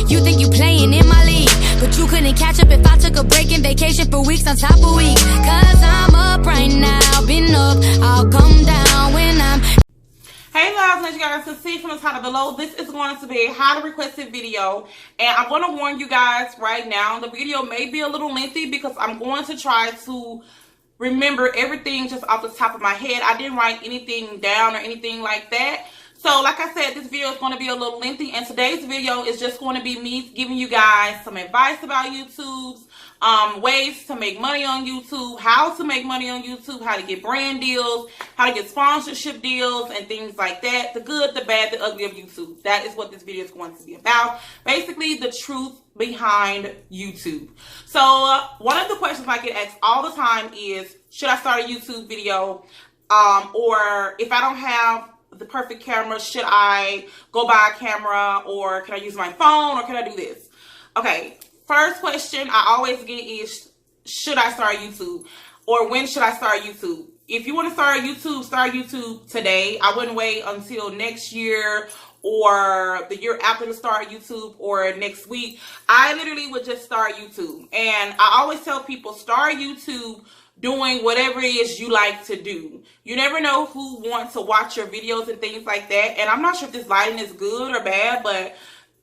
You think you playing in my league, but you couldn't catch up if I took a break and vacation for weeks on top of weeks. Cause I'm up right now, been up, I'll come down when I'm... Hey loves, as you guys can see from the title below, this is going to be a highly requested video, and I'm going to warn you guys right now, the video may be a little lengthy because I'm going to try to remember everything just off the top of my head. I didn't write anything down or anything like that. So like I said, this video is going to be a little lengthy, and today's video is just going to be me giving you guys some advice about YouTube's ways to make money on YouTube, how to make money on YouTube, how to get brand deals, how to get sponsorship deals, and things like that. The good, the bad, the ugly of YouTube. That is what this video is going to be about. Basically, the truth behind YouTube. So one of the questions I get asked all the time is, should I start a YouTube video? Or if I don't have the perfect camera, should I go buy a camera, or can I use my phone, or can I do this? Okay, first question I always get is, should I start YouTube, or when should I start YouTube? If you want to start YouTube today. I wouldn't wait until next year or the year after to start YouTube, or next week. I literally would just start YouTube, and I always tell people, start YouTube doing whatever it is you like to do. You never know who wants to watch your videos and things like that. And I'm not sure if this lighting is good or bad, but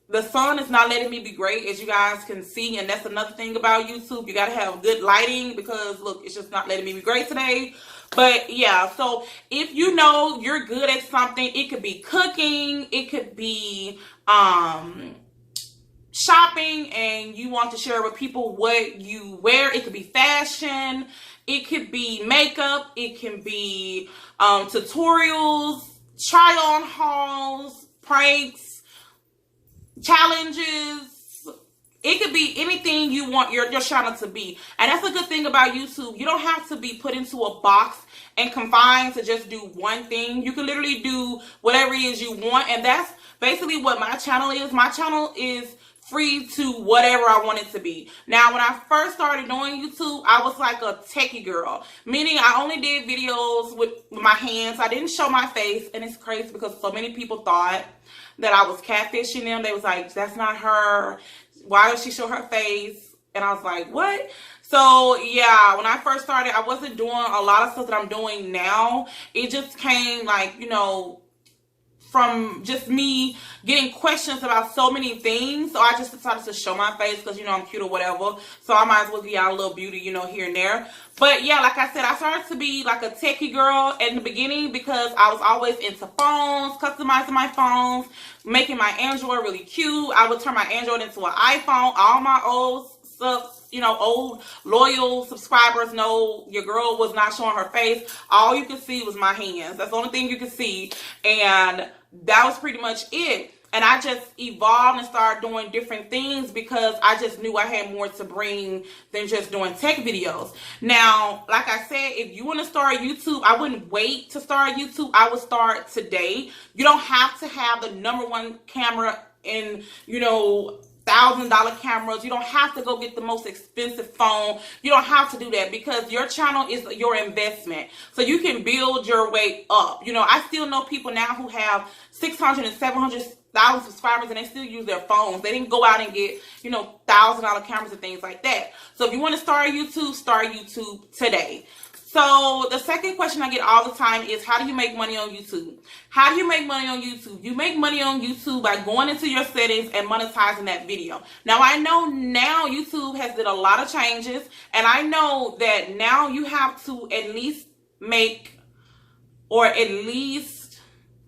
the sun is not letting me be great, as you guys can see. And that's another thing about YouTube. You got to have good lighting because, look, it's just not letting me be great today. But yeah, so if you know you're good at something, it could be cooking, it could be shopping, and you want to share with people what you wear. It could be fashion, it could be makeup, it can be tutorials, try on hauls, pranks, challenges. It could be anything you want your channel to be. And that's a good thing about YouTube. You don't have to be put into a box and confined to just do one thing. You can literally do whatever it is you want, and that's basically what my channel is. My channel is free to whatever I want it to be. Now, when I first started doing YouTube, I was like a techie girl, meaning I only did videos with my hands. I didn't show my face, and it's crazy because so many people thought that I was catfishing them. They was like, that's not her. Why does she show her face? And I was like, what? So yeah, when I first started, I wasn't doing a lot of stuff that I'm doing now. It just came, like, you know, from just me getting questions about so many things. So I just decided to show my face because, you know, I'm cute or whatever. So I might as well get out a little beauty, you know, here and there. But yeah, like I said, I started to be like a techie girl in the beginning because I was always into phones, customizing my phones, making my Android really cute. I would turn my Android into an iPhone. All my old stuff, you know, old loyal subscribers know your girl was not showing her face. All you could see was my hands. That's the only thing you could see. And that was pretty much it. And I just evolved and started doing different things because I just knew I had more to bring than just doing tech videos. Now, like I said, if you want to start YouTube, I wouldn't wait to start YouTube. I would start today. You don't have to have the #1 camera in, you know, $1,000 cameras. You don't have to go get the most expensive phone. You don't have to do that because your channel is your investment. So you can build your way up. You know, I still know people now who have 600 and 700,000 subscribers and they still use their phones. They didn't go out and get, you know, $1,000 cameras and things like that. So if you want to start YouTube today. So the second question I get all the time is, how do you make money on YouTube? How do you make money on YouTube? You make money on YouTube by going into your settings and monetizing that video. Now, I know now YouTube has did a lot of changes, and I know that now you have to at least make, or at least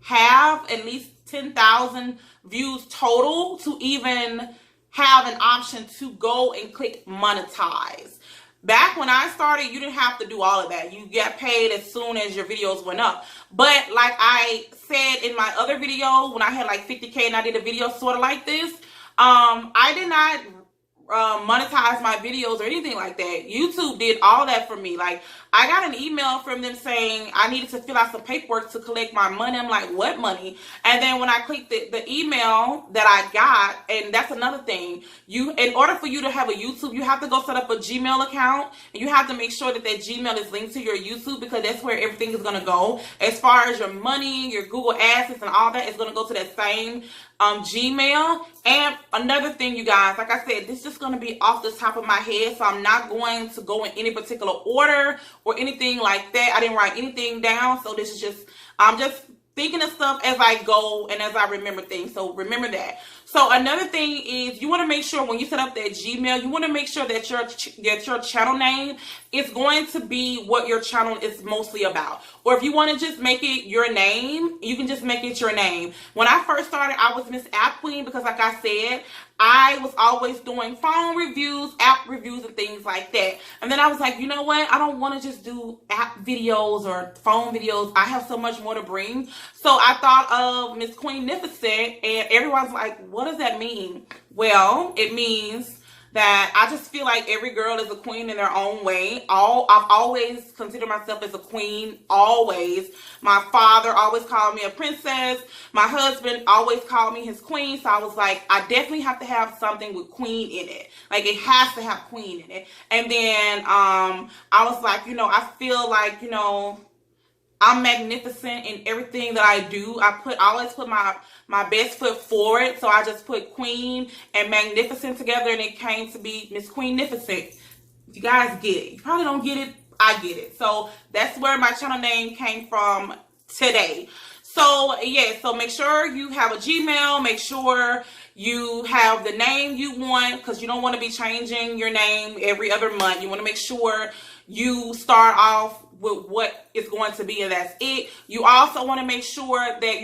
have at least 10,000 views total to even have an option to go and click monetize. Back when I started, you didn't have to do all of that. You got paid as soon as your videos went up. But like I said in my other video, when I had like 50K and I did a video sort of like this, I did not monetize my videos or anything like that. YouTube did all that for me. Like, I got an email from them saying I needed to fill out some paperwork to collect my money. I'm like, what money? And then when I clicked the email that I got, and that's another thing, in order for you to have a YouTube, you have to go set up a Gmail account, and you have to make sure that that Gmail is linked to your YouTube, because that's where everything is going to go. As far as your money, your Google AdSense and all that is going to go to that same Gmail. And another thing, you guys, like I said, this is just going to be off the top of my head, so I'm not going to go in any particular order or anything like that. I didn't write anything down, so this is just, I'm just thinking of stuff as I go and as I remember things. So remember that. So another thing is, you want to make sure when you set up that Gmail, you want to make sure that your channel name is going to be what your channel is mostly about. Or if you want to just make it your name, you can just make it your name. When I first started, I was Miss App Queen because, like I said, I was always doing phone reviews, app reviews, and things like that. And then I was like, you know what? I don't want to just do app videos or phone videos. I have so much more to bring. So I thought of MsQueenificent, and everyone's like, what does that mean? Well, it means that I just feel like every girl is a queen in their own way. I've always considered myself as a queen, always. My father always called me a princess. My husband always called me his queen. So I was like, I definitely have to have something with queen in it. Like, it has to have queen in it. And then I was like, you know, I feel like, you know, I'm magnificent in everything that I do. I always put my best foot forward. So I just put queen and magnificent together, and it came to be MsQueenificent. You guys get it. You probably don't get it. I get it. So that's where my channel name came from today. So yeah, so make sure you have a Gmail. Make sure you have the name you want, because you don't want to be changing your name every other month. You want to make sure you start off with what it's going to be, and that's it. You also want to make sure that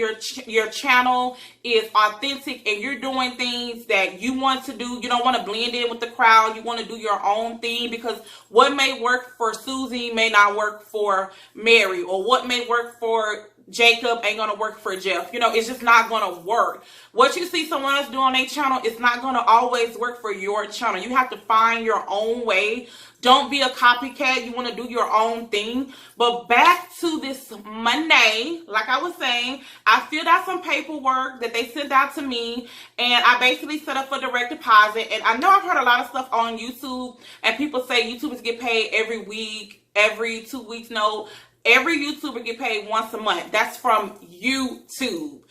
your channel is authentic and you're doing things that you want to do. You don't want to blend in with the crowd. You want to do your own thing, because what may work for Susie may not work for Mary, or what may work for Jacob ain't gonna work for Jeff. You know, it's just not gonna work. What you see someone else do on their channel, it's not gonna always work for your channel. You have to find your own way. Don't be a copycat. You want to do your own thing. But back to this Monday, like I was saying, I filled out some paperwork that they sent out to me, and I basically set up a direct deposit. And I know I've heard a lot of stuff on YouTube, and people say YouTubers get paid every week, every 2 weeks. No, every YouTuber get paid once a month. That's from YouTube.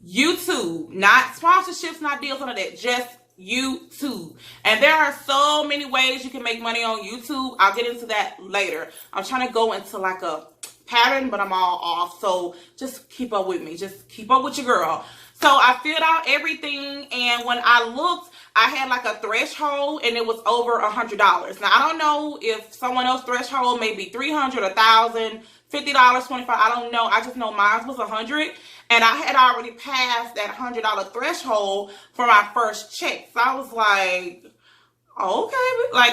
YouTube, not sponsorships, not deals, none of that. Just YouTube. And there are so many ways you can make money on YouTube. I'll get into that later. I'm trying to go into like a pattern, but I'm all off. So just keep up with me. Just keep up with your girl. So I filled out everything, and when I looked, I had like a threshold, and it was over $100. Now I don't know if someone else's threshold may be $300, $1,000, $50, $25. I don't know. I just know mine was $100. And I had already passed that $100 threshold for my first check. So I was like,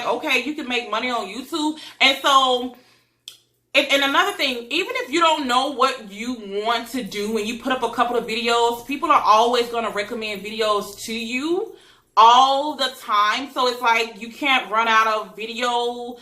okay, you can make money on YouTube. And so, and another thing, even if you don't know what you want to do when you put up a couple of videos, people are always going to recommend videos to you all the time. So it's like you can't run out of video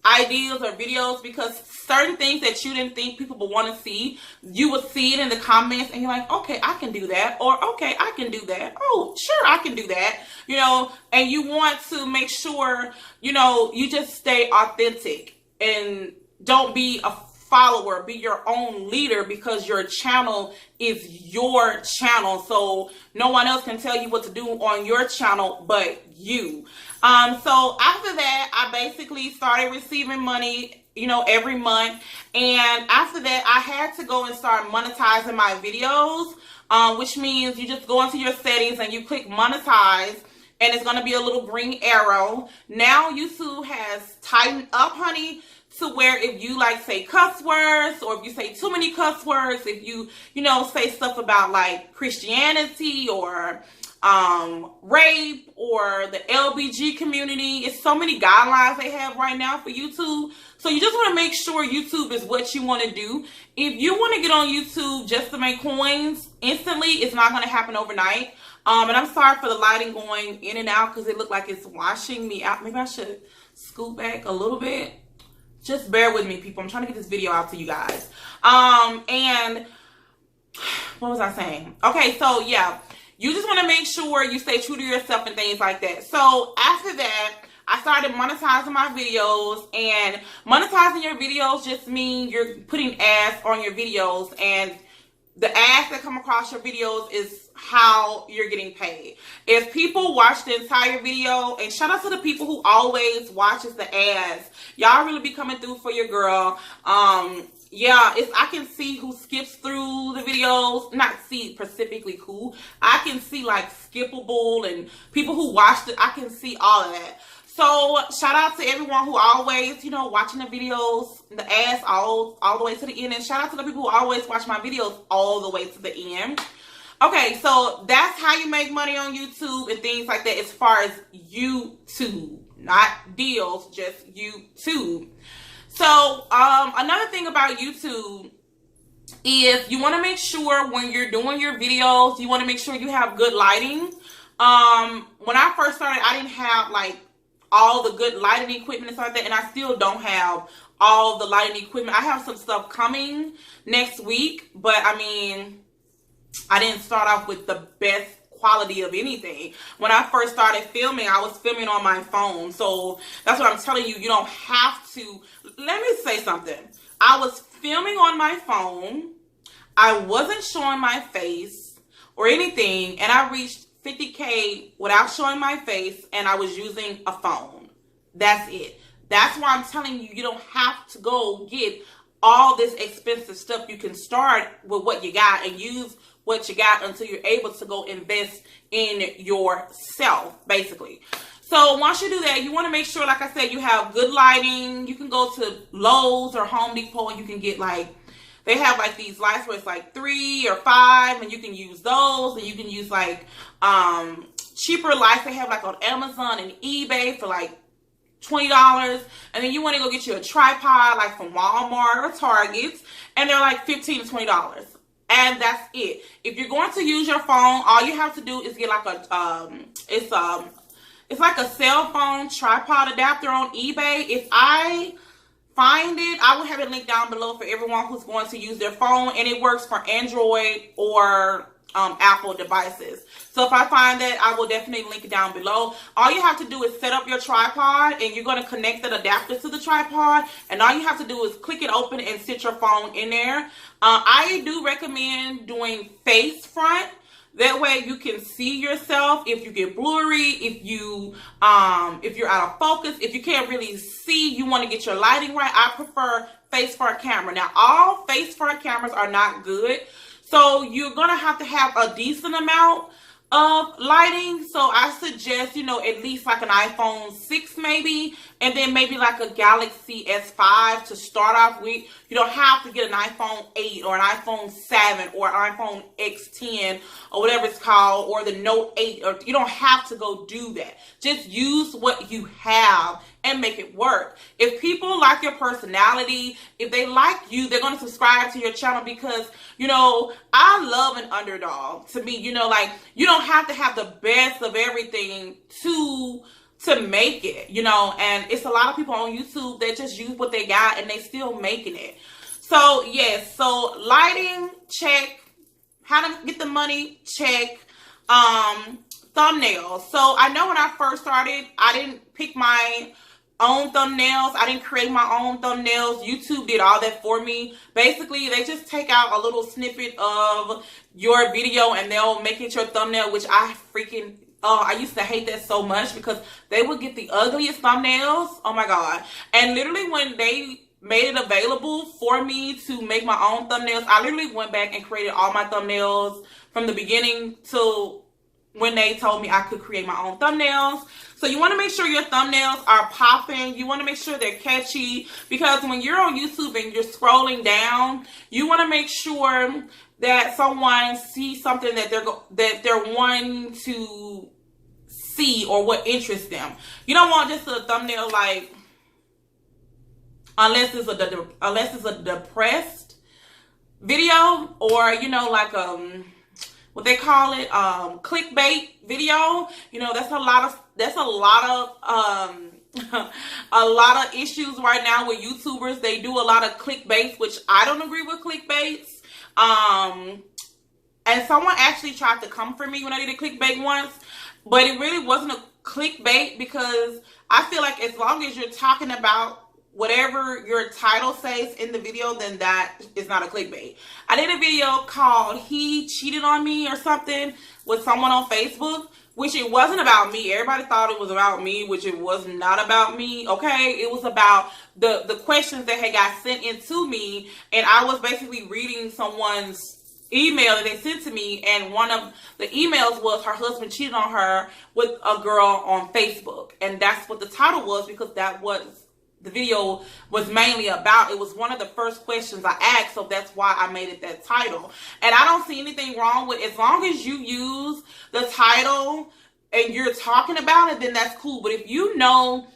ideas or videos, because certain things that you didn't think people would want to see, you will see it in the comments, and you're like, okay, I can do that, or okay, I can do that. Oh, sure, I can do that. You know, and you want to make sure, you know, you just stay authentic and don't be a follower, be your own leader, because your channel is your channel. So no one else can tell you what to do on your channel but you. So after that, I basically started receiving money, you know, every month. And after that, I had to go and start monetizing my videos, which means you just go into your settings and you click monetize, and it's going to be a little green arrow. Now YouTube has tightened up, honey, to where if you like say cuss words, or if you say too many cuss words, if you know, say stuff about like Christianity or rape or the LBG community, it's so many guidelines they have right now for YouTube. So you just want to make sure YouTube is what you want to do. If you want to get on YouTube just to make coins instantly, it's not going to happen overnight. And I'm sorry for the lighting going in and out, because it looked like it's washing me out. Maybe I should scoot back a little bit. Just bear with me, people. I'm trying to get this video out to you guys. And what was I saying? Okay, so yeah, you just want to make sure you stay true to yourself and things like that. So after that, I started monetizing my videos, and monetizing your videos just means you're putting ads on your videos, and the ads that come across your videos is how you're getting paid. If people watch the entire video, and shout out to the people who always watches the ads, y'all really be coming through for your girl. Yeah, I can see who skips through the videos. Not see specifically who. I can see like skippable and people who watched it. I can see all of that. So shout out to everyone who always, you know, watching the videos, the ads all the way to the end. And shout out to the people who always watch my videos all the way to the end. Okay, so that's how you make money on YouTube and things like that as far as YouTube. Not deals, just YouTube. So, another thing about YouTube is you want to make sure when you're doing your videos, you want to make sure you have good lighting. When I first started, I didn't have like all the good lighting equipment and stuff like that, and I still don't have all the lighting equipment. I have some stuff coming next week, but I mean, I didn't start off with the best quality of anything. When I first started filming, I was filming on my phone. So that's what I'm telling you. You don't have to. Let me say something. I was filming on my phone. I wasn't showing my face or anything. And I reached 50K without showing my face. And I was using a phone. That's it. That's why I'm telling you, you don't have to go get all this expensive stuff. You can start with what you got and use what you got until you're able to go invest in yourself, basically. So once you do that, you want to make sure, like I said, you have good lighting. You can go to Lowe's or Home Depot and you can get like, they have like these lights where it's like 3 or 5 and you can use those. And you can use like cheaper lights they have like on Amazon and eBay for like $20. And then you want to go get you a tripod like from Walmart or Target, and they're like $15 to $20. And that's it. If you're going to use your phone, all you have to do is get like a it's like a cell phone tripod adapter on eBay. If I find it, I will have it linked down below for everyone who's going to use their phone, and it works for Android or Apple devices. So if I find that, I will definitely link it down below. All you have to do is set up your tripod, and you're going to connect that adapter to the tripod, and all you have to do is click it open and sit your phone in there. I do recommend doing face front. That way you can see yourself. If you get blurry, if you're out of focus, if you can't really see, you want to get your lighting right. I prefer face front camera. Now, all face front cameras are not good. So you're going to have a decent amount of lighting. So I suggest, you know, at least like an iPhone 6 maybe, and then maybe like a Galaxy S5 to start off with. You don't have to get an iPhone 8 or an iPhone 7 or an iPhone X10 or whatever it's called, or the Note 8. Or you don't have to go do that. Just use what you have and make it work. If people like your personality, if they like you, they're going to subscribe to your channel because, you know, I love an underdog. To me, you know, like, you don't have to have the best of everything to make it, you know, and it's a lot of people on YouTube that just use what they got and they still making it. So, yes, so lighting, check. How to get the money, check. Thumbnails. So, I know when I first started, I didn't pick my own thumbnails. I didn't create my own thumbnails. YouTube did all that for me. Basically, they just take out a little snippet of your video and they'll make it your thumbnail, which I freaking, I used to hate that so much because they would get the ugliest thumbnails. Oh my God. And literally when they made it available for me to make my own thumbnails, I literally went back and created all my thumbnails from the beginning till when they told me I could create my own thumbnails. So you want to make sure your thumbnails are popping. You want to make sure they're catchy, because when you're on YouTube and you're scrolling down, you want to make sure that someone sees something that they're wanting to see or what interests them. You don't want just a thumbnail like, unless it's a depressed video, or, you know, like what they call it, clickbait video. You know, that's a lot of a lot of issues right now with YouTubers. They do a lot of clickbaits, which I don't agree with clickbaits. And someone actually tried to come for me when I did a clickbait once, but it really wasn't a clickbait, because I feel like as long as you're talking about whatever your title says in the video, then that is not a clickbait. I did a video called "He Cheated on Me" or something with someone on Facebook, which it wasn't about me. Everybody thought it was about me, which it was not about me, okay? It was about the questions that had got sent into me, and I was basically reading someone's email that they sent to me, and one of the emails was her husband cheated on her with a girl on Facebook, and that's what the title was, because that was the video was mainly about. It was one of the first questions I asked, so that's why I made it that title. And I don't see anything wrong with, as long as you use the title and you're talking about it, then that's cool. But if you know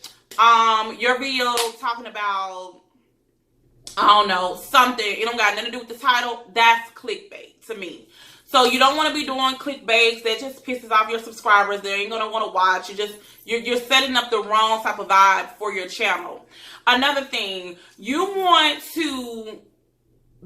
your video talking about, I don't know, something, it don't got nothing to do with the title, that's clickbait to me. So you don't want to be doing clickbaits. That just pisses off your subscribers. They ain't gonna want to watch. You're setting up the wrong type of vibe for your channel. Another thing, you want to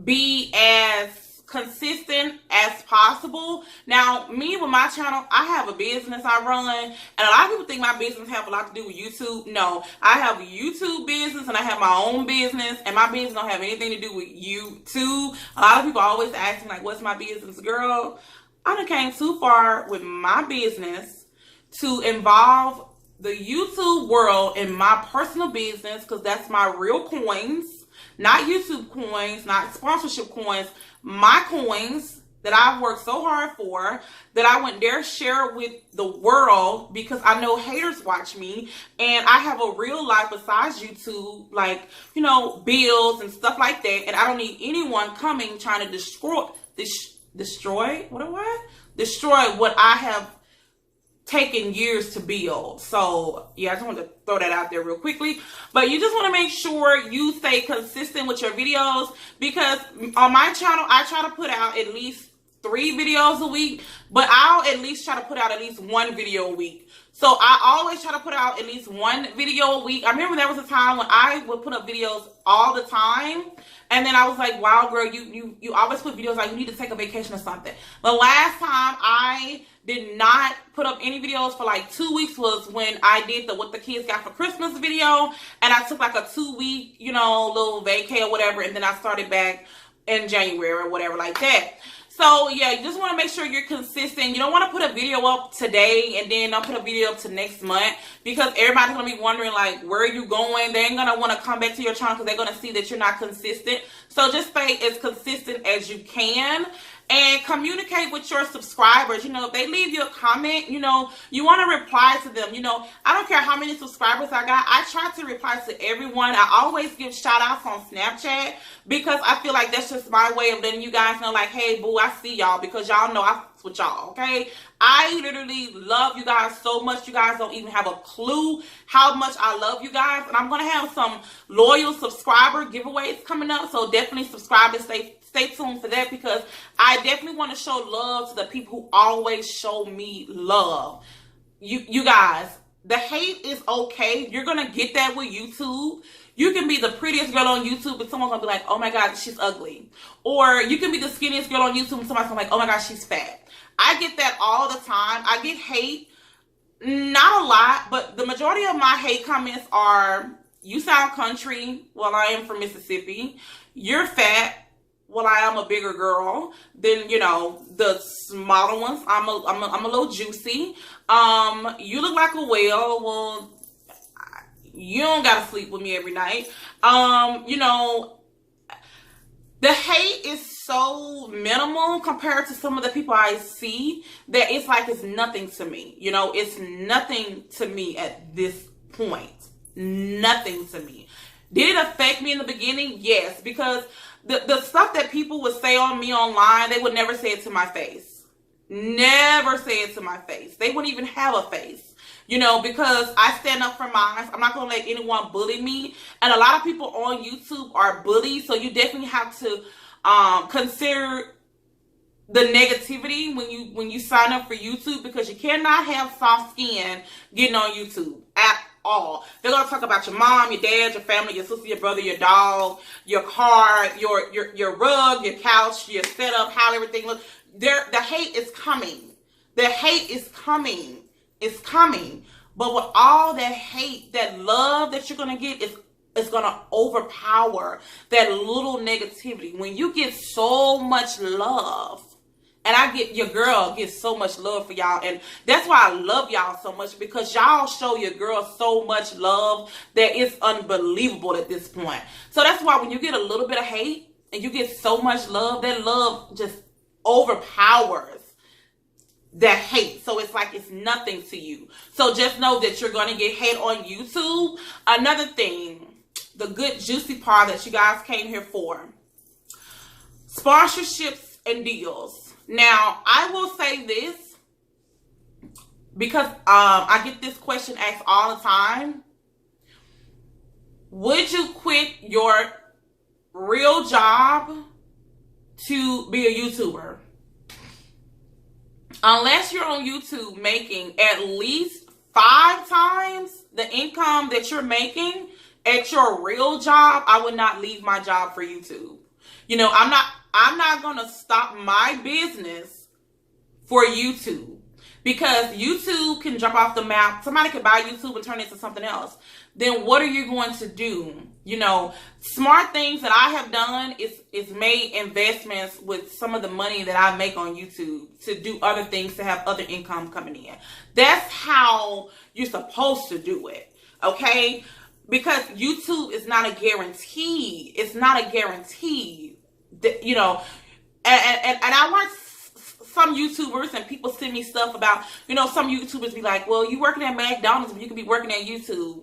be as consistent as possible. Now, me with my channel, I have a business I run, and a lot of people think my business have a lot to do with YouTube. No, I have a YouTube business and I have my own business, and my business don't have anything to do with YouTube. A lot of people always ask me, like, what's my business? Girl, I done came too far with my business to involve the YouTube world in my personal business, because that's my real coins. Not YouTube coins, not sponsorship coins, my coins that I've worked so hard for, that I wouldn't dare share with the world, because I know haters watch me, and I have a real life besides YouTube, like, you know, bills and stuff like that, and I don't need anyone coming trying to destroy what I have taken years to build. So yeah, I just wanted to throw that out there real quickly. But you just want to make sure you stay consistent with your videos, because on my channel I try to put out at least 3 videos a week, but I'll at least try to put out at least 1 video a week. So I always try to put out at least 1 video a week. I remember there was a time when I would put up videos all the time, and then I was like, wow, girl, you always put videos, like you need to take a vacation or something. The last time I did not put up any videos for like 2 weeks was when I did the What the Kids Got for Christmas video, and I took like a 2-week, you know, little vacay or whatever, and then I started back in January or whatever like that. So yeah, you just want to make sure you're consistent. You don't want to put a video up today and then don't put a video up to next month, because everybody's going to be wondering, like, where are you going? They ain't going to want to come back to your channel because they're going to see that you're not consistent. So just stay as consistent as you can. And communicate with your subscribers. You know, if they leave you a comment, you know, you want to reply to them. You know, I don't care how many subscribers I got. I try to reply to everyone. I always give shout outs on Snapchat, because I feel like that's just my way of letting you guys know, like, hey, boo, I see y'all, because y'all know I fucks with y'all, okay? I literally love you guys so much. You guys don't even have a clue how much I love you guys. And I'm going to have some loyal subscriber giveaways coming up. So definitely subscribe and stay tuned for that, because I definitely want to show love to the people who always show me love. You guys, the hate is okay. You're going to get that with YouTube. You can be the prettiest girl on YouTube, but someone's going to be like, oh my God, she's ugly. Or you can be the skinniest girl on YouTube, and somebody's going to be like, oh my God, she's fat. I get that all the time. I get hate, not a lot, but the majority of my hate comments are, you sound country, well, I am from Mississippi. You're fat, well, I am a bigger girl than, you know, the smaller ones. I'm a little juicy. You look like a whale. Well, you don't gotta sleep with me every night. You know, the hate is so minimal compared to some of the people I see that it's like it's nothing to me. You know, it's nothing to me at this point. Nothing to me. Did it affect me in the beginning? Yes, because the stuff that people would say on me online, they would never say it to my face. Never say it to my face. They wouldn't even have a face. You know, because I stand up for mine. I'm not going to let anyone bully me. And a lot of people on YouTube are bullies. So you definitely have to consider the negativity when you sign up for YouTube, because you cannot have soft skin getting on YouTube at all. They're going to talk about your mom, your dad, your family, your sister, your brother, your dog, your car, your rug, your couch, your setup, how everything looks. The hate is coming. The hate is coming. It's coming. But with all that hate, that love that you're going to get is is going to overpower that little negativity. When you get so much love, and your girl gets so much love for y'all. And that's why I love y'all so much, because y'all show your girl so much love that it's unbelievable at this point. So that's why when you get a little bit of hate and you get so much love, that love just overpowers that hate. So it's like it's nothing to you. So just know that you're going to get hate on YouTube. Another thing, the good juicy part that you guys came here for, sponsorships and deals. Now, I will say this because I get this question asked all the time. Would you quit your real job to be a YouTuber? Unless you're on YouTube making at least 5 times the income that you're making at your real job, I would not leave my job for YouTube. You know, I'm not going to stop my business for YouTube, because YouTube can jump off the map. Somebody could buy YouTube and turn it into something else. Then what are you going to do? You know, smart things that I have done is made investments with some of the money that I make on YouTube to do other things, to have other income coming in. That's how you're supposed to do it. Okay? Because YouTube is not a guarantee. It's not a guarantee. You know, and I watch some YouTubers and people send me stuff about, you know, some YouTubers be like, well, you working at McDonald's, but you could be working at YouTube.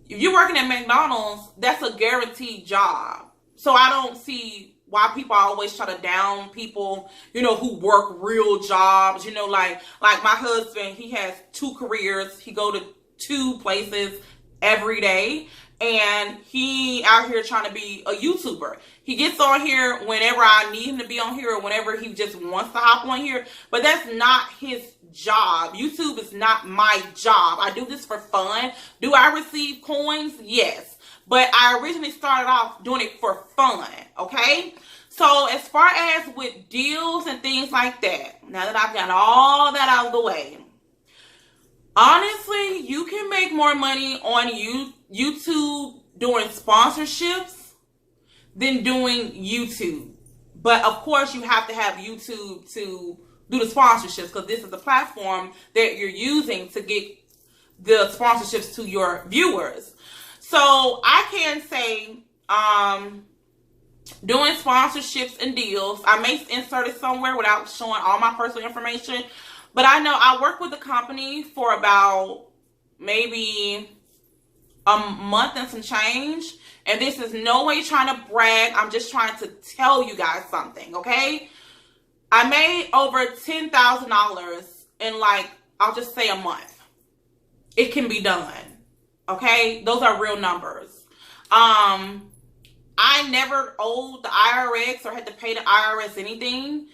If you're working at McDonald's, that's a guaranteed job. So I don't see why people always try to down people, you know, who work real jobs. You know, like my husband, he has 2 careers. He go to 2 places every day. And he out here trying to be a YouTuber. He gets on here whenever I need him to be on here, or whenever he just wants to hop on here. But that's not his job. YouTube is not my job. I do this for fun. Do I receive coins? Yes. But I originally started off doing it for fun. Okay? So as far as with deals and things like that, now that I've gotten all that out of the way, honestly, you can make more money on YouTube doing sponsorships than doing YouTube. But of course, you have to have YouTube to do the sponsorships, because this is the platform that you're using to get the sponsorships to your viewers. So I can say doing sponsorships and deals, I may insert it somewhere without showing all my personal information. But I know I worked with the company for about maybe a month and some change. And this is no way trying to brag. I'm just trying to tell you guys something, okay? I made over $10,000 in, like, I'll just say a month. It can be done, okay? Those are real numbers. I never owed the IRS or had to pay the IRS anything.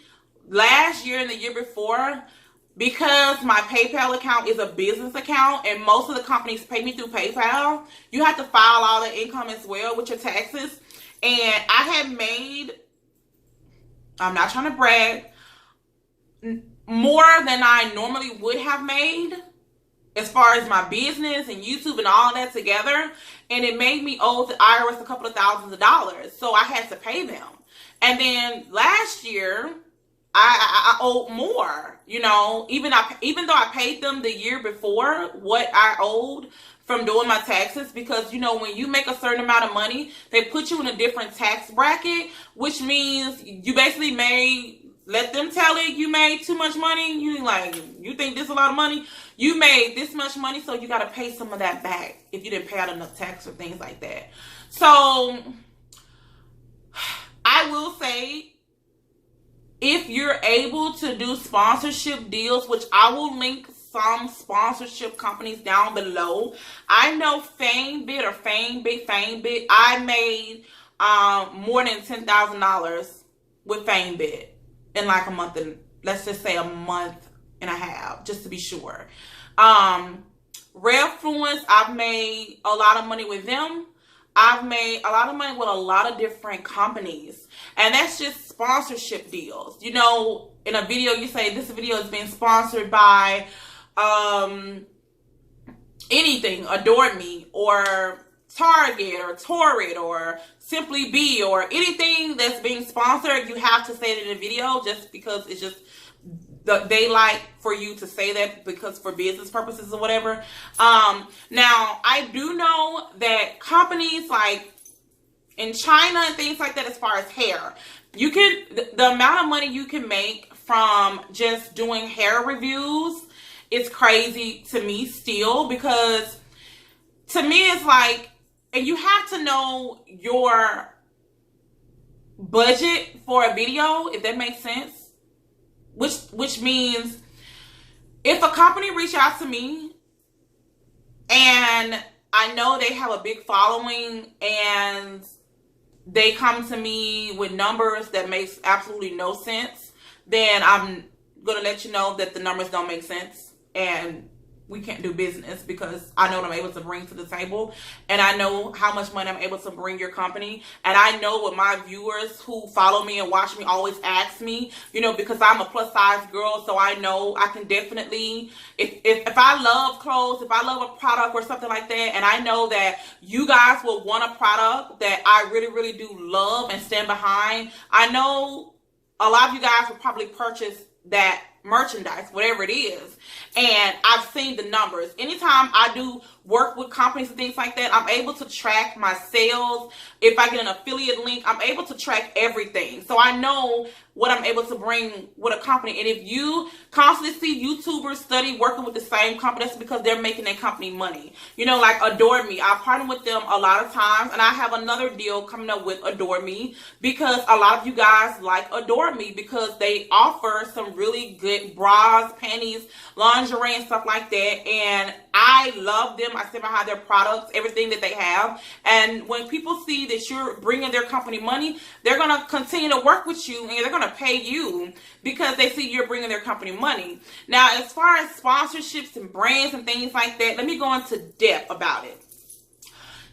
Last year and the year before, because my PayPal account is a business account and most of the companies pay me through PayPal, you have to file all the income as well with your taxes. And I had made, I'm not trying to brag, more than I normally would have made as far as my business and YouTube and all that together. And it made me owe the IRS a couple of thousands of dollars. So I had to pay them. And then last year, I owed more, you know, even though I paid them the year before what I owed from doing my taxes, because, you know, when you make a certain amount of money, they put you in a different tax bracket, which means you basically let them tell it you made too much money. You think this is a lot of money? You made this much money, so you got to pay some of that back if you didn't pay out enough tax or things like that. So I will say, if you're able to do sponsorship deals, which I will link some sponsorship companies down below. I know FAMEBIT or FAMEBIT, I made more than $10,000 with FAMEBIT in like a month, and let's just say a month and a half, just to be sure. REVFLUENCE, I've made a lot of money with them. I've made a lot of money with a lot of different companies. And that's just sponsorship deals. You know, in a video, you say this video is being sponsored by anything, Adore Me, or Target or Torrid or Simply Be or anything that's being sponsored, you have to say it in a video just because it's just they like for you to say that because for business purposes or whatever. Now, I do know that companies like in China and things like that, as far as hair, you can, the amount of money you can make from just doing hair reviews is crazy to me still, because to me it's like, and you have to know your budget for a video, if that makes sense. Which means if a company reach out to me and I know they have a big following and they come to me with numbers that makes absolutely no sense, then I'm going to let you know that the numbers don't make sense and we can't do business, because I know what I'm able to bring to the table, and I know how much money I'm able to bring your company, and I know what my viewers who follow me and watch me always ask me, you know, because I'm a plus size girl, so I know I can definitely, if I love clothes, if I love a product or something like that, and I know that you guys will want a product that I really, really do love and stand behind, I know a lot of you guys will probably purchase that merchandise, whatever it is. And I've seen the numbers. Anytime I do work with companies and things like that, I'm able to track my sales. If I get an affiliate link, I'm able to track everything. So I know what I'm able to bring with a company. And if you constantly see YouTubers study working with the same company, that's because they're making their company money. You know, like Adore Me. I partner with them a lot of times, and I have another deal coming up with Adore Me because a lot of you guys like Adore Me because they offer some really good bras, panties, lingerie, and stuff like that. And I love them. I stand behind their products, everything that they have. And when people see that you're bringing their company money, they're going to continue to work with you, and they're going to pay you because they see you're bringing their company money. Now, as far as sponsorships and brands and things like that, let me go into depth about it.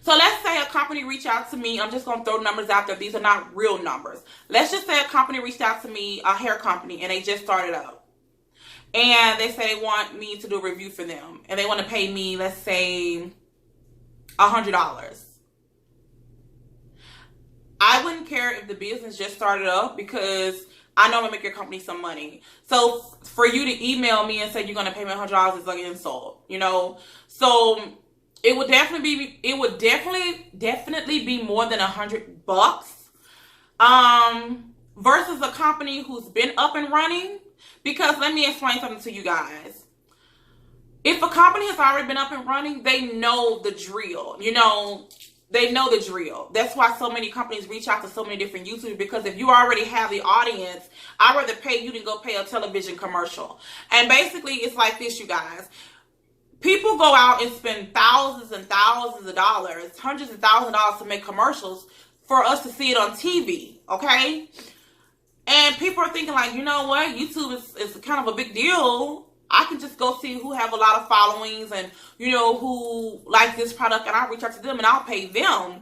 So let's say a company reached out to me. I'm just going to throw numbers out there. These are not real numbers. Let's just say a company reached out to me, a hair company, and they just started up. And they say they want me to do a review for them. And they want to pay me, let's say, $100. I wouldn't care if the business just started up because I know I'm going to make your company some money. So for you to email me and say you're going to pay me $100 is like an insult, you know. So it would definitely be more than $100 versus a company who's been up and running. Because let me explain something to you guys. If a company has already been up and running, they know the drill. You know, they know the drill. That's why so many companies reach out to so many different YouTubers, because if you already have the audience, I'd rather pay you than go pay a television commercial. And basically, it's like this, you guys. People go out and spend thousands and thousands of dollars, hundreds of thousands of dollars to make commercials for us to see it on TV, okay? And people are thinking like, you know what, YouTube is kind of a big deal. I can just go see who have a lot of followings and, you know, who like this product, and I'll reach out to them and I'll pay them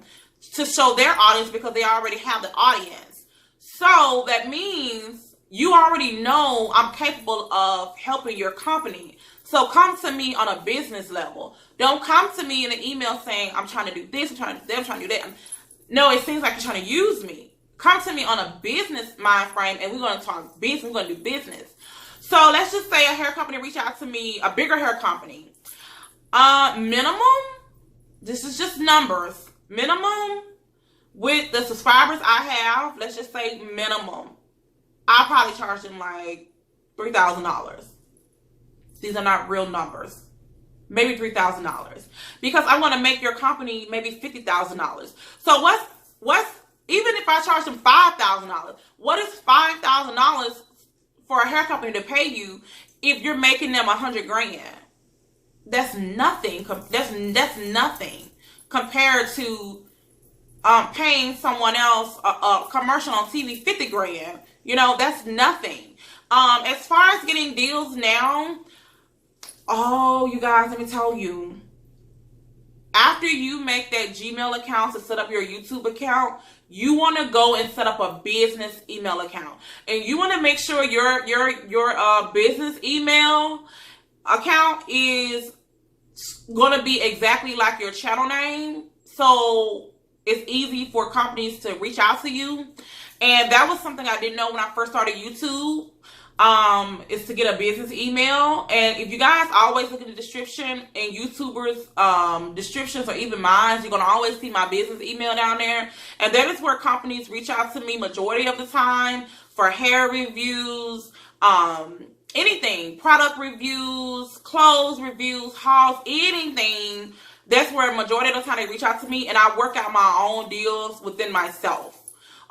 to show their audience because they already have the audience. So that means you already know I'm capable of helping your company. So come to me on a business level. Don't come to me in an email saying, I'm trying to do this, I'm trying to do that, I'm trying to do that. No, it seems like you're trying to use me. Come to me on a business mind frame, and we're going to talk business. We're going to do business. So let's just say a hair company reach out to me, a bigger hair company. Minimum, this is just numbers. Minimum, with the subscribers I have, let's just say minimum, I'll probably charge them like $3,000. These are not real numbers. Maybe $3,000. Because I want to make your company maybe $50,000. So what's even if I charge them $5,000, what is $5,000 for a hair company to pay you if you're making them $100,000? That's nothing. That's nothing compared to paying someone else a commercial on TV $50,000. You know, that's nothing. As far as getting deals now, oh, you guys, let me tell you. After you make that Gmail account to set up your YouTube account, you want to go and set up a business email account. And you want to make sure your business email account is going to be exactly like your channel name. So it's easy for companies to reach out to you. And that was something I didn't know when I first started YouTube. Is to get a business email. And if you guys always look at the description in YouTubers descriptions, or even mine, you're gonna always see my business email down there. And that is where companies reach out to me majority of the time for hair reviews, anything, product reviews, clothes reviews, hauls, anything. That's where majority of the time they reach out to me, and I work out my own deals within myself.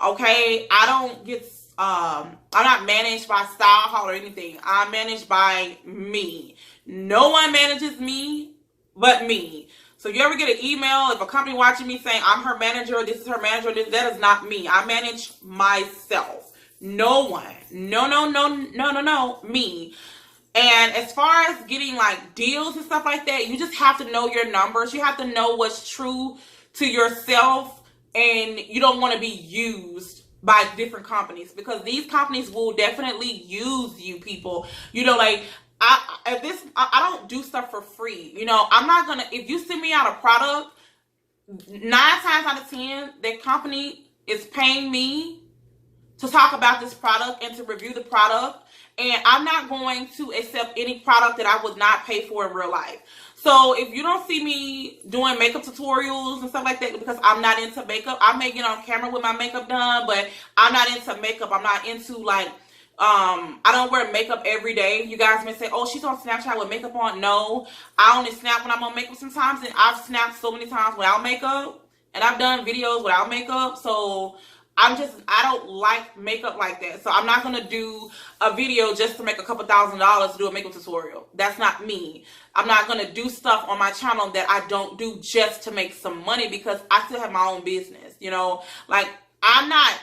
Okay, I don't get I'm not managed by Style Hall or anything. I'm managed by me. No one manages me but me. So if you ever get an email, if a company watching me saying I'm her manager, this is her manager, that is not me. I manage myself. No one. No, me. And as far as getting like deals and stuff like that, you just have to know your numbers. You have to know what's true to yourself, and you don't want to be used by different companies, because these companies will definitely use you, people. You know, like I don't do stuff for free. You know, I'm not gonna, if you send me out a product, 9 times out of 10, that company is paying me to talk about this product and to review the product. And I'm not going to accept any product that I would not pay for in real life. So if you don't see me doing makeup tutorials and stuff like that, because I'm not into makeup, I may get on camera with my makeup done, but I'm not into makeup. I'm not into like, I don't wear makeup every day. You guys may say, oh, she's on Snapchat with makeup on. No, I only snap when I'm on makeup sometimes, and I've snapped so many times without makeup, and I've done videos without makeup. So I don't like makeup like that. So I'm not going to do a video just to make a couple $1,000 to do a makeup tutorial. That's not me. I'm not going to do stuff on my channel that I don't do just to make some money, because I still have my own business, you know. Like, I'm not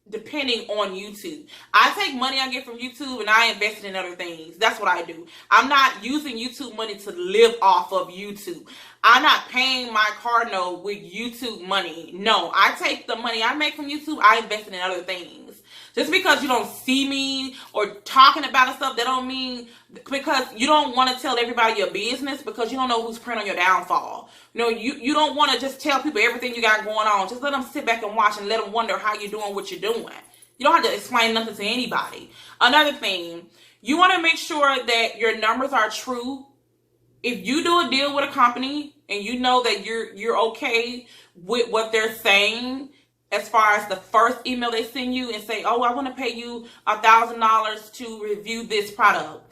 depending on YouTube. I take money I get from YouTube and I invest it in other things. That's what I do. I'm not using YouTube money to live off of YouTube. I'm not paying my car note with YouTube money. No, I take the money I make from YouTube, I invest it in other things. Just because you don't see me or talking about stuff, that don't mean, because you don't want to tell everybody your business, because you don't know who's praying on your downfall. You know, you don't want to just tell people everything you got going on. Just let them sit back and watch, and let them wonder how you're doing what you're doing. You don't have to explain nothing to anybody. Another thing, you want to make sure that your numbers are true. If you do a deal with a company and you know that you're okay with what they're saying, as far as the first email they send you and say, oh, I want to pay you $1,000 to review this product.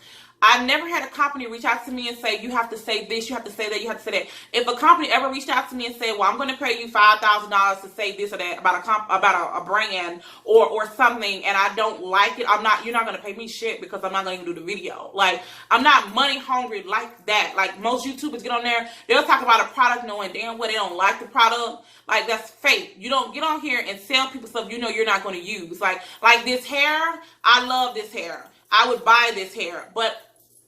I've never had a company reach out to me and say, you have to say this, you have to say that, you have to say that. If a company ever reached out to me and said, well, I'm going to pay you $5,000 to say this or that about a brand or something, and I don't like it, you're not going to pay me shit, because I'm not going to do the video. Like, I'm not money hungry like that. Like, most YouTubers get on there, they'll talk about a product knowing damn well they don't like the product. Like, that's fake. You don't get on here and sell people stuff you know you're not going to use. Like this hair, I love this hair. I would buy this hair, but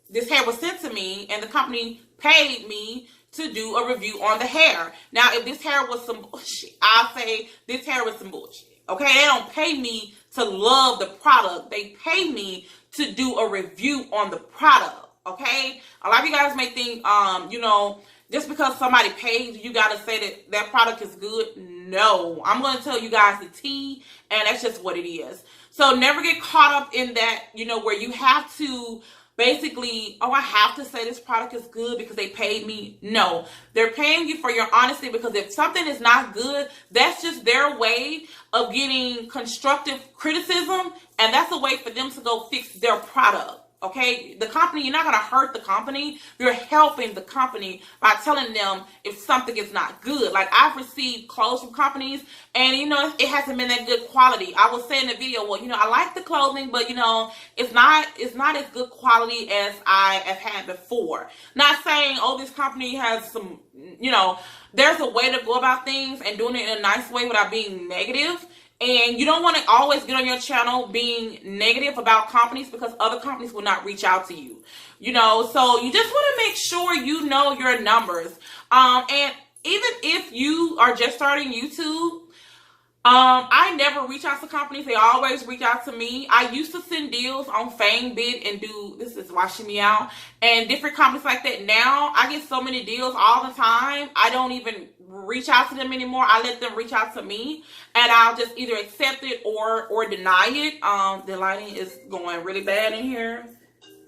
this hair was sent to me and the company paid me to do a review on the hair. Now, if this hair was some bullshit, I'll say this hair was some bullshit. Okay, they don't pay me to love the product. They pay me to do a review on the product. Okay, a lot of you guys may think, you know, just because somebody pays you got to say that product is good. No, I'm going to tell you guys the tea, and that's just what it is. So never get caught up in that, you know, where you have to basically, oh, I have to say this product is good because they paid me. No, they're paying you for your honesty, because if something is not good, that's just their way of getting constructive criticism, and that's a way for them to go fix their product. Okay, the company, you're not going to hurt the company. You're helping the company by telling them if something is not good. Like, I've received clothes from companies, and, you know, it hasn't been that good quality. I was saying in the video, well, you know, I like the clothing, but, you know, it's not as good quality as I have had before. Not saying, oh, this company has some, you know, there's a way to go about things and doing it in a nice way without being negative. And you don't want to always get on your channel being negative about companies, because other companies will not reach out to you. You know, so you just want to make sure you know your numbers. And even if you are just starting YouTube, I never reach out to companies. They always reach out to me. I used to send deals on FAMEBIT and do, this is washing me out, and different companies like that. Now, I get so many deals all the time, I don't even reach out to them anymore. I let them reach out to me, and I'll just either accept it or deny it. The lighting is going really bad in here.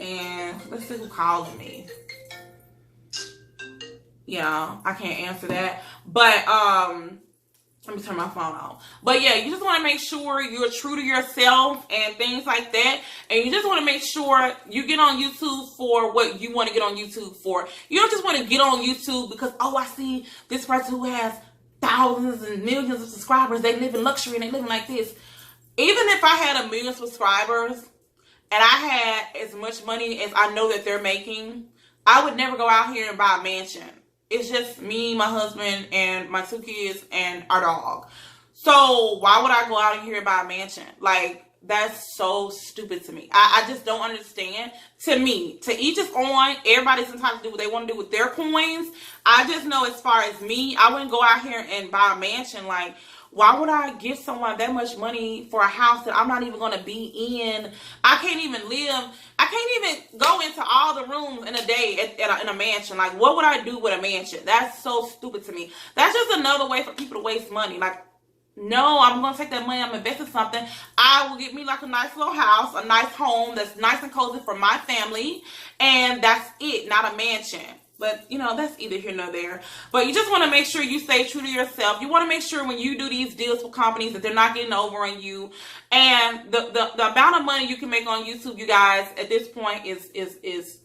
And let's see who's calling me. Yeah, I can't answer that. But, let me turn my phone off. But yeah, you just want to make sure you're true to yourself and things like that. And you just want to make sure you get on YouTube for what you want to get on YouTube for. You don't just want to get on YouTube because, oh, I see this person who has thousands and millions of subscribers. They live in luxury and they live like this. Even if I had 1 million subscribers and I had as much money as I know that they're making, I would never go out here and buy a mansion. It's just me, my husband, and my 2 kids, and our dog. So why would I go out here and buy a mansion? Like, that's so stupid to me. I just don't understand. To me, to each his own. Everybody's entitled to do what they want to do with their coins. I just know as far as me, I wouldn't go out here and buy a mansion. Like, why would I give someone that much money for a house that I'm not even going to be in? I can't even live. I can't even go into all the rooms in a day in a mansion. Like, what would I do with a mansion? That's so stupid to me. That's just another way for people to waste money. Like, no, I'm going to take that money. I'm investing something. I will get me like a nice little house, a nice home that's nice and cozy for my family. And that's it, not a mansion. But, you know, that's either here nor there. But you just want to make sure you stay true to yourself. You want to make sure when you do these deals with companies that they're not getting over on you. And the amount of money you can make on YouTube, you guys, at this point is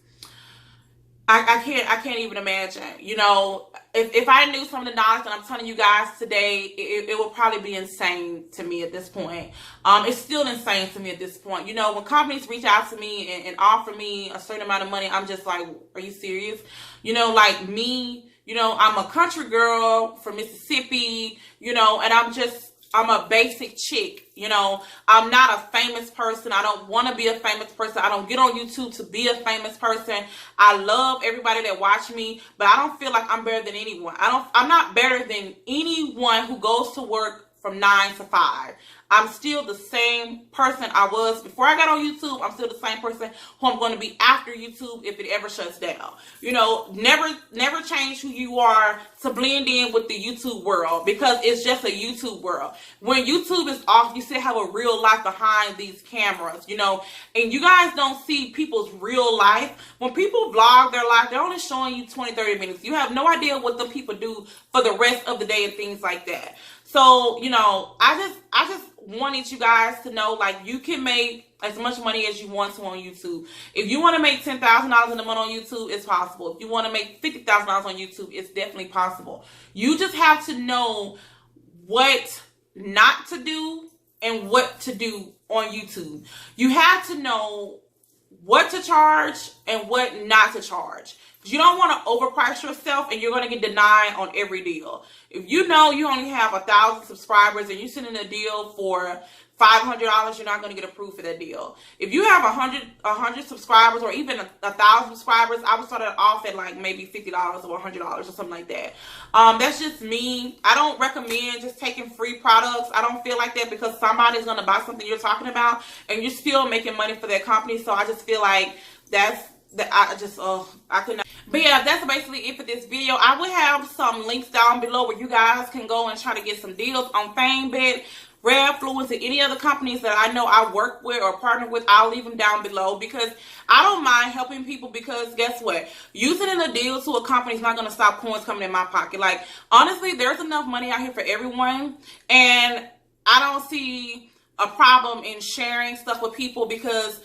I can't even imagine. You know, if I knew some of the knowledge that I'm telling you guys today, it would probably be insane to me at this point. It's still insane to me at this point. You know, when companies reach out to me and offer me a certain amount of money, I'm just like, are you serious? You know, like me, you know, I'm a country girl from Mississippi, you know, and I'm a basic chick, you know. I'm not a famous person. I don't want to be a famous person. I don't get on YouTube to be a famous person. I love everybody that watch me, but I don't feel like I'm better than anyone. I'm not better than anyone who goes to work from 9 to 5. I'm still the same person I was before I got on YouTube. I'm still the same person who I'm going to be after YouTube if it ever shuts down. You know, never change who you are to blend in with the YouTube world, because it's just a YouTube world. When YouTube is off, you still have a real life behind these cameras, you know, and you guys don't see people's real life. When people vlog their life, they're only showing you 20-30 minutes. You have no idea what the people do for the rest of the day and things like that. So, you know, I just wanted you guys to know, like, you can make as much money as you want to on YouTube. If you want to make $10,000 in a month on YouTube, it's possible. If you want to make $50,000 on YouTube, it's definitely possible. You just have to know what not to do and what to do on YouTube. You have to know what to charge and what not to charge. You don't want to overprice yourself and you're going to get denied on every deal. If you know you only have 1,000 subscribers and you're sending a deal for $500, you're not going to get approved for that deal. If you have 100 subscribers or even 1,000 subscribers, I would start it off at like maybe $50 or $100 or something like that. That's just me. I don't recommend just taking free products. I don't feel like that, because somebody's going to buy something you're talking about and you're still making money for that company. So I just feel like I could not. But yeah, that's basically it for this video. I will have some links down below where you guys can go and try to get some deals on FAMEBIT, REVFLUENCE, and any other companies that I know I work with or partner with. I'll leave them down below, because I don't mind helping people, because guess what? Using in a deal to a company is not going to stop coins coming in my pocket. Like, honestly, there's enough money out here for everyone, and I don't see a problem in sharing stuff with people, because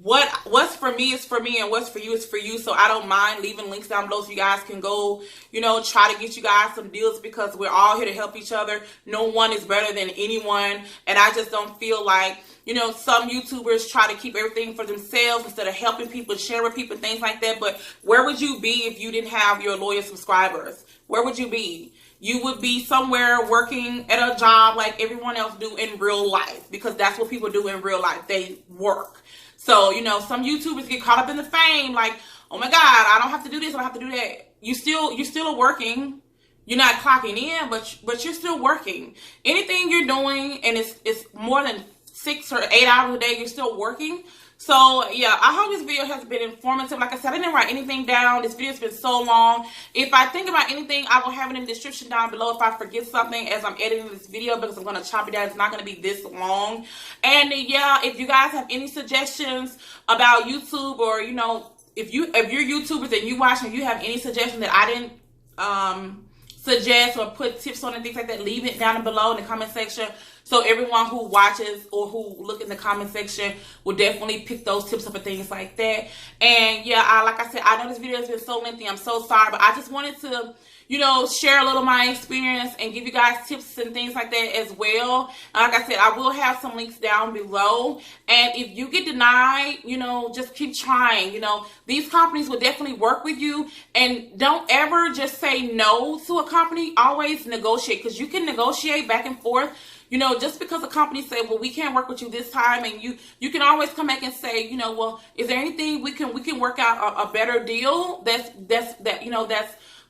what's for me is for me, and what's for you is for you. So I don't mind leaving links down below so you guys can go, you know, try to get you guys some deals, because we're all here to help each other. No one is better than anyone. And I just don't feel like, you know, some YouTubers try to keep everything for themselves instead of helping people, share with people, things like that. But where would you be if you didn't have your loyal subscribers? Where would you be? You would be somewhere working at a job like everyone else do in real life, because that's what people do in real life. They work. So, you know, some YouTubers get caught up in the fame, like, oh my God, I don't have to do this, I don't have to do that. You still are working. you're not clocking in, but you're still working. Anything you're doing and it's more than 6 or 8 hours a day, you're still working. So yeah, I hope this video has been informative. Like I said, I didn't write anything down. This video has been so long. If I think about anything, I will have it in the description down below if I forget something as I'm editing this video, because I'm going to chop it down. It's not going to be this long. And yeah, if you guys have any suggestions about YouTube, or you know, if you're YouTubers and you watch and you have any suggestion that I didn't suggest or put tips on and things like that, leave it down below in the comment section. So everyone who watches or who look in the comment section will definitely pick those tips up and things like that. And yeah, like I said, I know this video has been so lengthy. I'm so sorry, but I just wanted to, you know, share a little of my experience and give you guys tips and things like that as well. Like I said, I will have some links down below. And if you get denied, you know, just keep trying. You know, these companies will definitely work with you. And don't ever just say no to a company. Always negotiate, because you can negotiate back and forth. You know, just because a company say, well, we can't work with you this time, and you can always come back and say, you know, well, is there anything we can work out a better deal that's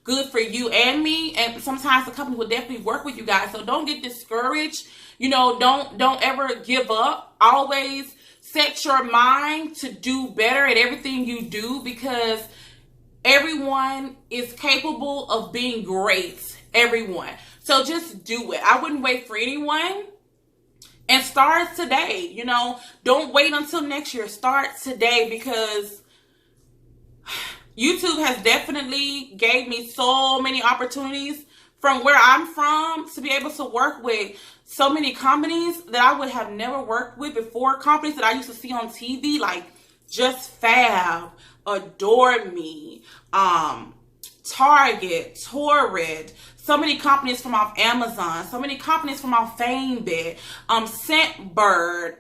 good for you and me? And sometimes the company will definitely work with you guys. So don't get discouraged. You know, don't ever give up. Always set your mind to do better at everything you do, because everyone is capable of being great. Everyone. So just do it. I wouldn't wait for anyone. And start today. You know, don't wait until next year. Start today, because YouTube has definitely gave me so many opportunities from where I'm from to be able to work with so many companies that I would have never worked with before. Companies that I used to see on TV, like Just Fab, Adore Me, Target, Torrid, so many companies from off Amazon, so many companies from off FAMEBIT, Scentbird,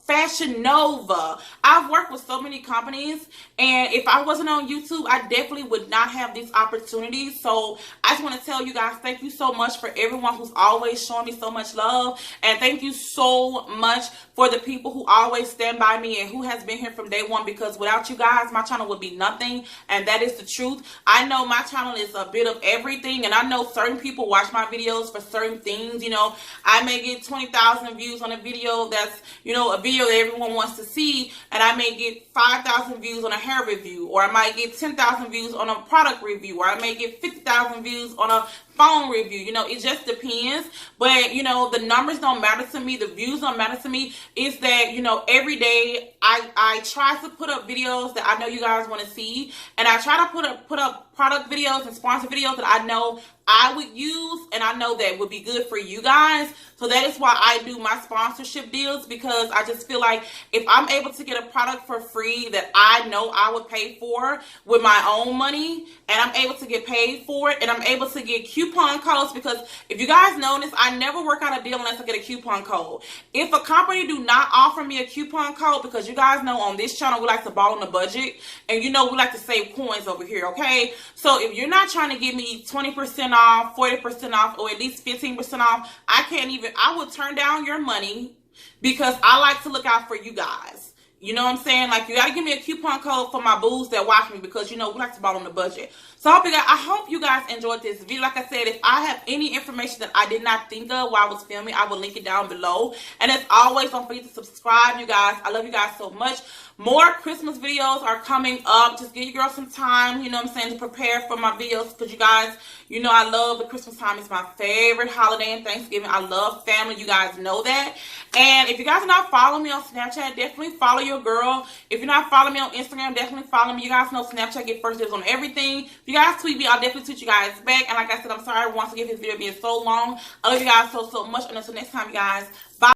Fashion Nova. I've worked with so many companies, and if I wasn't on YouTube, I definitely would not have these opportunities. So I just want to tell you guys, thank you so much for everyone who's always showing me so much love, and thank you so much for the people who always stand by me and who has been here from day one, because without you guys, my channel would be nothing, and that is the truth. I know my channel is a bit of everything, and I know certain people watch my videos for certain things. You know, I may get 20,000 views on a video that's, you know, a video that everyone wants to see, and I may get 5,000 views on a hair review, or I might get 10,000 views on a product review, or I may get 50,000 views on a phone review. You know, it just depends. But you know, the numbers don't matter to me, the views don't matter to me. It's that, you know, every day I try to put up videos that I know you guys want to see, and I try to put up product videos and sponsor videos that I know I would use, and I know that would be good for you guys. So that is why I do my sponsorship deals, because I just feel like if I'm able to get a product for free that I know I would pay for with my own money, and I'm able to get paid for it, and I'm able to get coupon codes, because if you guys notice, I never work out a deal unless I get a coupon code. If a company do not offer me a coupon code, because you guys know on this channel we like to ball on the budget, and you know we like to save coins over here, okay? So if you're not trying to give me 20% off, 40% off, or at least 15% off, I will turn down your money, because I like to look out for you guys. You know what I'm saying? Like, you got to give me a coupon code for my boos that watch me, because, you know, we like to ball on the budget. So I hope you guys enjoyed this video. Like I said, if I have any information that I did not think of while I was filming, I will link it down below. And as always, don't forget to subscribe, you guys. I love you guys so much. More Christmas videos are coming up. Just give your girl some time, you know what I'm saying, to prepare for my videos, because you guys, you know, I love the Christmas time. It's my favorite holiday, and Thanksgiving. I love family. You guys know that. And if you guys are not following me on Snapchat, definitely follow your girl. If you're not following me on Instagram, definitely follow me. You guys know Snapchat get first dibs on everything. If you guys tweet me, I'll definitely tweet you guys back. And like I said, I'm sorry once again for this video being so long. I love you guys so much. And until next time, you guys, bye.